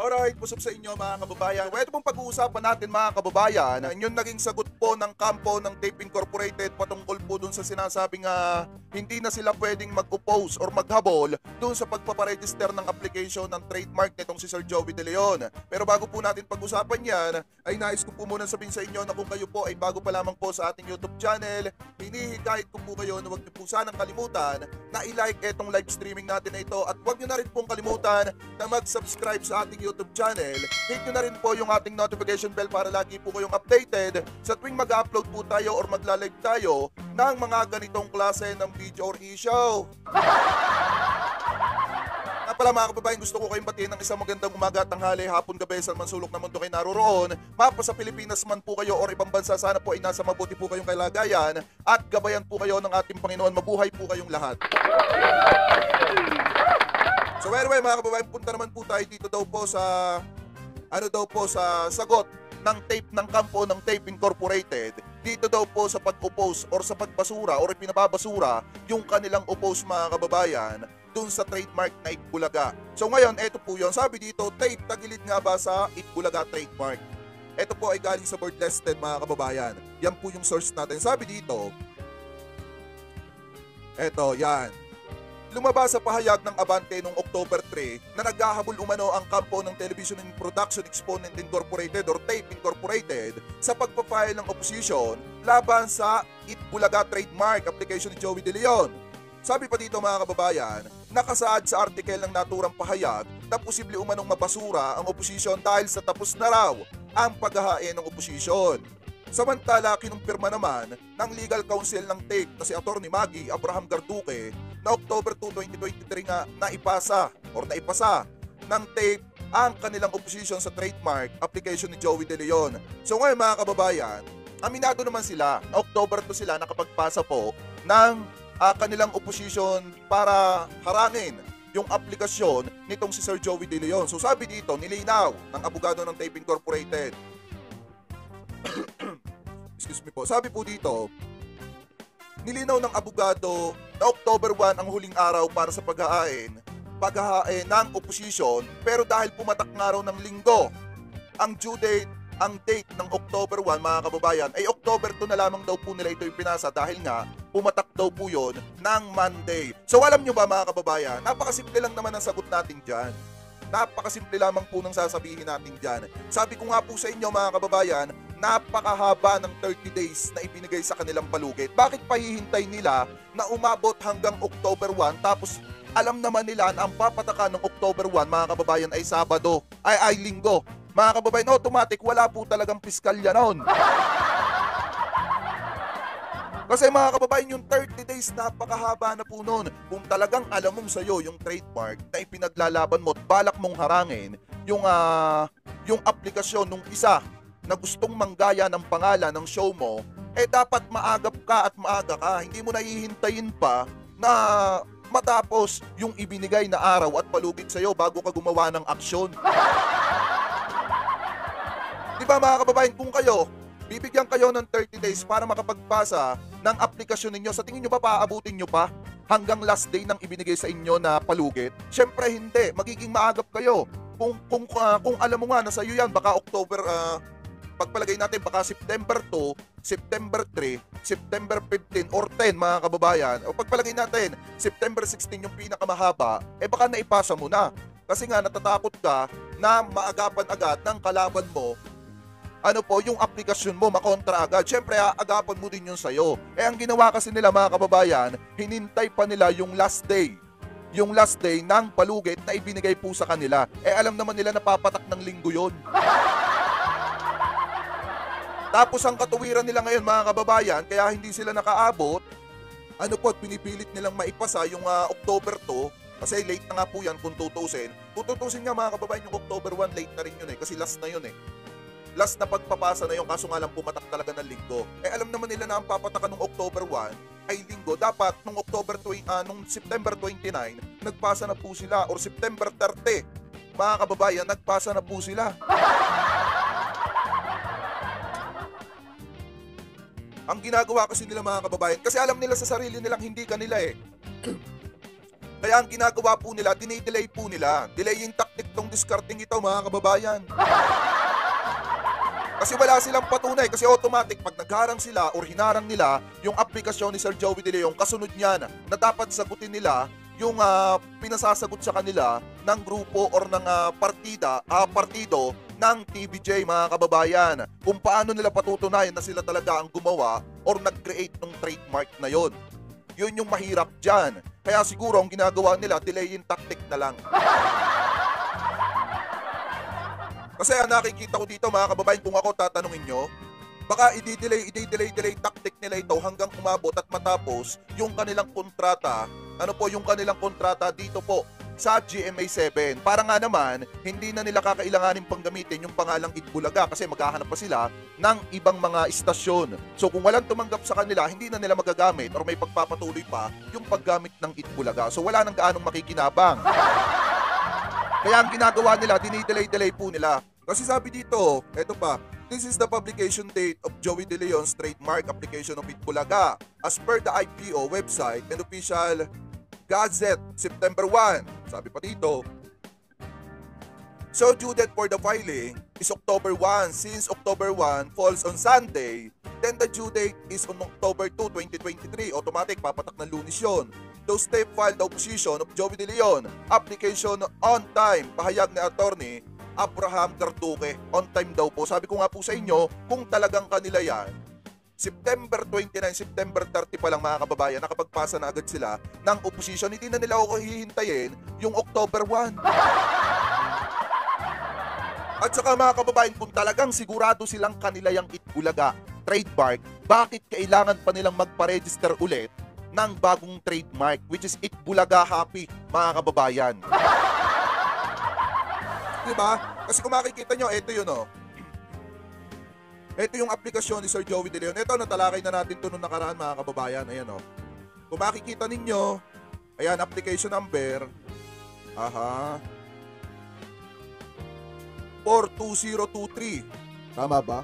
Alright, pusap sa inyo mga kababayan. Ito pong pag-uusapan natin mga kababayan, yung naging sagot po ng kampo ng Tape Incorporated patungkol po dun sa sinasabing hindi na sila pwedeng mag-oppose or maghabol dun sa pagpaparegister ng application ng trademark nitong si Sir Joey De Leon. Pero bago po natin pag-usapan yan, ay nais ko po muna sabihin sa inyo na kung kayo po ay bago pa lamang po sa ating YouTube channel, hinihikayat ko po kayo na huwag niyo po sanang kalimutan na i-like itong live streaming natin na ito at huwag niyo na rin pong kalimutan na mag-subscribe sa ating YouTube channel. Hit nyo na rin po yung ating notification bell para lagi po kayong updated sa tuwing mag-upload po tayo or magla-live tayo ng mga ganitong klase ng video or e-show. Nga pala mga kababayan, gusto ko kayong batiin ng isang magandang umaga, tanghali, hapon, gabi sa mansulok na mundo kayo naroroon. Mapa sa Pilipinas man po kayo or ibang bansa, sana po ay nasa mabuti po kayong kalagayan at gabayan po kayo ng ating Panginoon. Mabuhay po kayong lahat. So anyway mga kababayan, punta naman po tayo dito daw po sa sa sagot ng tape ng kampo ng Tape Incorporated. Dito daw po sa pag-oppose or sa pagbasura or pinababasura yung kanilang oppose mga kababayan dun sa trademark na Itbulaga. So ngayon, eto po yun. Sabi dito, tape tagilid nga ba sa Itbulaga trademark? Ito po ay galing sa Word Listed mga kababayan. Yan po yung source natin. Sabi dito, eto, yan. Lumabas sa pahayag ng Abante noong October 3 na naghahabol umano ang kampo ng Television and Production Exponent Incorporated or Tape Incorporated sa pagpapile ng opposition laban sa Itbulaga trademark application ni Joey De Leon. Sabi pa dito mga kababayan, nakasaad sa artikel ng naturang pahayag na posible umanong mabasura ang opposition dahil sa tapos na raw ang paghahain ng opposition. Samantala, kinumpirma naman ng legal counsel ng TAPE na si Atty. Maggie Abraham Garduque na October 2, 2023 nga naipasa ng TAPE ang kanilang opposition sa trademark application ni Joey De Leon. So ngayon mga kababayan, aminado naman sila na October 2 sila nakapagpasa po ng kanilang opposition para harangin yung aplikasyon nitong si Sir Joey De Leon. So sabi dito, nilinaw ng abogado ng Tape Incorporated. Excuse me po. Sabi po dito, nilinaw ng abogado na October 1 ang huling araw para sa paghahain ng opposition, pero dahil pumatak nga raw ng linggo ang date ng October 1 mga kababayan ay October 2 na lamang daw po nila ito ipinasa dahil nga pumatak daw po yun ng Monday. So alam nyo ba mga kababayan, napakasimple lang naman ang sagot natin dyan. Napakasimple lamang po ng sasabihin natin dyan. Sabi ko nga po sa inyo mga kababayan, napakahaba ng 30 days na ibinigay sa kanilang palugit. Bakit pahihintay nila na umabot hanggang October 1 tapos alam naman nila na ang papatakan ng October 1 mga kababayan ay Sabado, ay Linggo. Mga kababayan, automatic wala po talagang piskalya noon. Kasi mga kababayan, yung 30 days napakahaba na po noon. Kung talagang alam mong sa'yo yung trademark na ipinaglalaban mo at balak mong harangin yung aplikasyon nung isa na gustong manggaya ng pangalan ng show mo, dapat maagap ka at maaga ka. Hindi mo nahihintayin pa na matapos yung ibinigay na araw at palugit sa'yo bago ka gumawa ng aksyon. Di ba mga kababayan, kung bibigyan kayo ng 30 days para makapagpasa ng aplikasyon ninyo, sa tingin nyo ba paaabutin nyo pa hanggang last day ng ibinigay sa inyo na palugit? Syempre hindi, magiging maagap kayo. Kung alam mo nga na sa iyo yan, baka October, pagpalagay natin baka September 2, September 3, September 15 or 10 mga kababayan, o pagpalagay natin September 16 yung pinakamahaba, baka naipasa mo na. Kasi nga natatakot ka na maagapan agad ng kalaban mo yung aplikasyon mo, makontra agad. Siyempre, agapan mo din yun sa'yo. Ang ginawa kasi nila mga kababayan, hinintay pa nila yung last day. Yung last day ng palugit na ibinigay po sa kanila. Alam naman nila na papatak ng linggo yun. Tapos ang katuwiran nila ngayon mga kababayan, kaya hindi sila nakaabot, pinipilit nilang maipasa yung October 2, kasi late na nga po yan kung tutusin. Kung tutusin nga mga kababayan, yung October 1, late na rin yun kasi last na yun Last na pagpapasa na yung, kaso nga lang pumatak talaga ng linggo. Alam naman nila na ang papatakan ng October 1 ay linggo. Dapat nung nung September 29, nagpasa na po sila, or September 30, mga kababayan, nagpasa na po sila. Ang ginagawa kasi nila mga kababayan, kasi alam nila sa sarili nilang hindi kanila Kaya ang ginagawa po nila, dinidelay po nila. Delaying tactic tong discarding ito mga kababayan. Kasi wala silang patunay, kasi automatic pag nagharang sila or hinarang nila yung aplikasyon ni Sir Joey De Leon, kasunod niyan na dapat sagutin nila yung pinasasagot sa kanila ng grupo or ng partido ng TVJ mga kababayan. Kung paano nila patutunayan na sila talaga ang gumawa or nag-create ng trademark na yon. Yun yung mahirap dyan. Kaya siguro ang ginagawa nila, delaying tactic na lang. Kasi nakikita ko dito mga kababayan, kung ako tatanungin nyo, baka i-delay tactic nila ito hanggang umabot at matapos yung kanilang kontrata, yung kanilang kontrata dito po sa GMA7. Para nga naman, hindi na nila kakailanganin pang gamitin yung pangalang Itbulaga kasi maghahanap pa sila ng ibang mga istasyon. So kung walang tumanggap sa kanila, hindi na nila magagamit or may pagpapatuloy pa yung paggamit ng Itbulaga. So wala nang gaanong makikinabang. Kaya ang ginagawa nila, dinidelay po nila. Kasi sabi dito, eto pa, this is the publication date of Joey De Leon's trademark application of Itbulaga as per the IPO website and official Gazette, September 1. Sabi pa dito, so due date for the filing is October 1. Since October 1 falls on Sunday, then the due date is on October 2, 2023. Automatic, papatak ng Lunes yun. Those step filed the opposition of Joey De Leon. Application on time. Pahayag ni attorney Abraham Garduque. On time daw po. Sabi ko nga po sa inyo, kung talagang kanila yan, September 29, September 30 pa lang mga kababayan, nakapagpasa na agad sila ng opposition. Hindi na nila ako hihintayin yung October 1. At saka mga kababayan, kung talagang sigurado silang kanila yung Itbulaga trademark, bakit kailangan pa nilang magpa-register ulit ng bagong trademark, which is Itbulaga Happy, mga kababayan? Diba? Kasi kung makikita nyo, ito yun o. Ito yung aplikasyon ni Sir Joey De Leon. Ito, natalakay na natin ito nung nakaraan mga kababayan. Ayan o. Kung makikita ninyo, ayan, application number. 42023. Tama ba?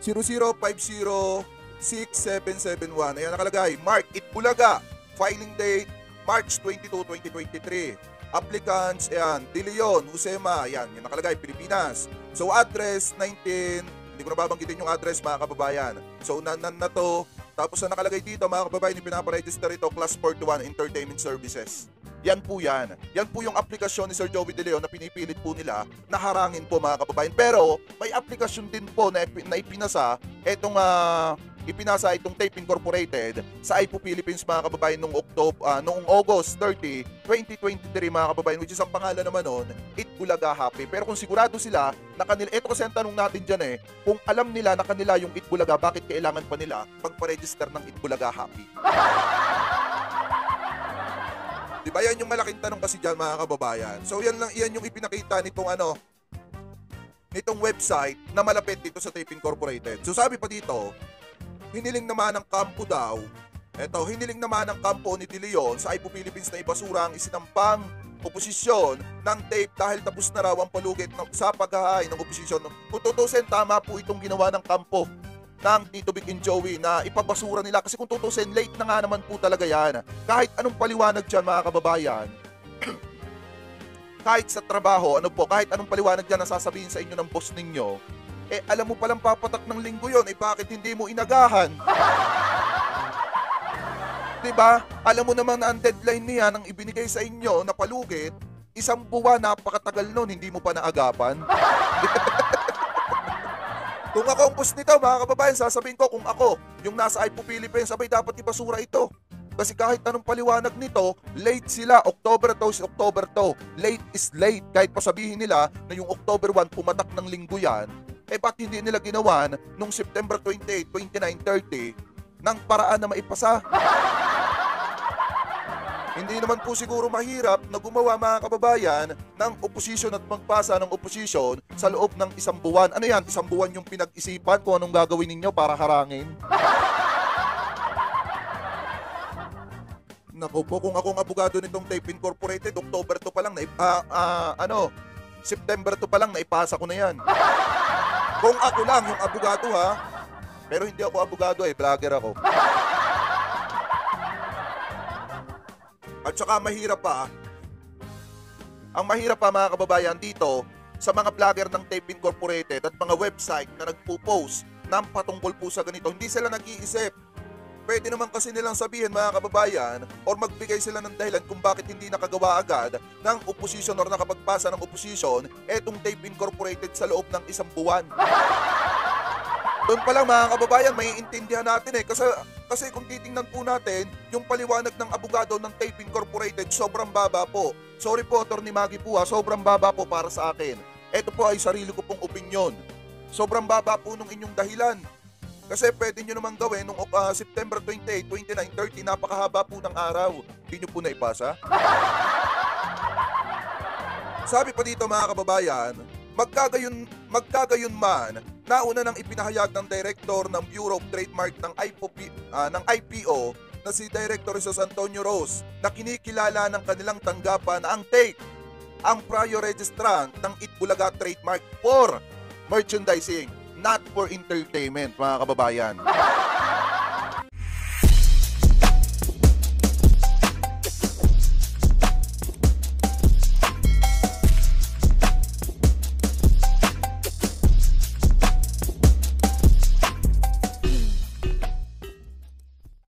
00506771. Ayan nakalagay. Mark Itbulaga. Filing date, March 22, 2023. Applicants, ayan, De Leon, Husema, ayan, yung nakalagay, Pilipinas. So address 19, hindi ko na babanggitin yung address mga kababayan. So na to, tapos na nakalagay dito mga kababayan, yung pinaparegister ito, Class 41 Entertainment Services. Yan po yan. Yan po yung aplikasyon ni Sir Joey De Leon na pinipilit po nila na harangin po mga kababayan. Pero may aplikasyon din po na ipinasa itong Tape Incorporated sa iPo Philippines mga kababayan noong August 30, 2023 mga kababayan, which is ang pangalan naman nun, Itbulaga Happy. Pero kung sigurado sila na kanila, ito kasi ang tanong natin dyan kung alam nila na kanila yung Itbulaga, bakit kailangan pa nila magpa-register ng Itbulaga Happy? Diba yan yung malaking tanong kasi dyan mga kababayan. So yan yung ipinakita nitong website na malapit dito sa Tape Incorporated. So sabi pa dito, hiniling naman ng kampo ni De Leon sa iPo Philippines na ibasura ang isinampang oposisyon ng tape dahil tapos na raw ang palugit sa paghahain ng oposisyon. Kung tutusin, tama po itong ginawa ng kampo ng Tito Vic and Joey na ipabasura nila. Kasi kung tutusin, late na nga naman po talaga yan. Kahit anong paliwanag dyan mga kababayan, kahit sa trabaho, kahit anong paliwanag dyan na sasabihin sa inyo ng boss ninyo, alam mo palang papatak ng linggo yun, bakit hindi mo inagahan? Diba? Alam mo naman na ang deadline niya nang ibinigay sa inyo na palugit, 1 buwan, napakatagal nun, hindi mo pa naagapan. Kung ako ang boss nito, mga kababayan, sasabihin ko, kung ako, yung nasa iPo Philippines, sabay dapat ibasura ito. Kasi kahit anong paliwanag nito, late sila. October to. Late is late. Kahit pa sabihin nila na yung October 1 pumatak ng linggo yan, ba't hindi nila ginawan nung September 28, 29, 30 ng paraan na maipasa? Hindi naman po siguro mahirap na gumawa mga kababayan ng opposition at magpasa ng opposition sa loob ng 1 buwan. Ano yan? 1 buwan yung pinag-isipan kung anong gagawin ninyo para harangin? Naku po, kung akong abogado nitong Tape Incorporated, October to pa lang, September to pa lang, naipasa ko na yan. Kung ako lang yung abogado ha, pero hindi ako abogado vlogger ako. At saka ang mahirap pa mga kababayan dito sa mga vlogger ng Tape Incorporated at mga website na nagpo-post ng patungkol po sa ganito, hindi sila nag-iisip. Pwede naman kasi nilang sabihin mga kababayan or magbigay sila ng dahilan kung bakit hindi nakagawa agad ng opposition or nakapagpasa ng opposition etong Tape Incorporated sa loob ng 1 buwan. Doon pa lang mga kababayan, maiintindihan natin kasi kung titingnan po natin, yung paliwanag ng abogado ng Tape Incorporated sobrang baba po. Sorry po, Atty. Maggie po sobrang baba po para sa akin. Ito po ay sarili ko pong opinyon. Sobrang baba po nung inyong dahilan. Kasi pwede nyo naman gawin nung September 28, 29, 30, napakahaba po ng araw. Hindi nyo po naipasa? Sabi pa dito mga kababayan, magkagayon man, nauna nang ipinahayag ng Director ng Bureau of Trademark ng IPO na si Director Jesus Antonio Rose na kinikilala ng kanilang tanggapan na ang TAPE ang prior registrant ng Itbulaga trademark for merchandising, not for entertainment mga kababayan.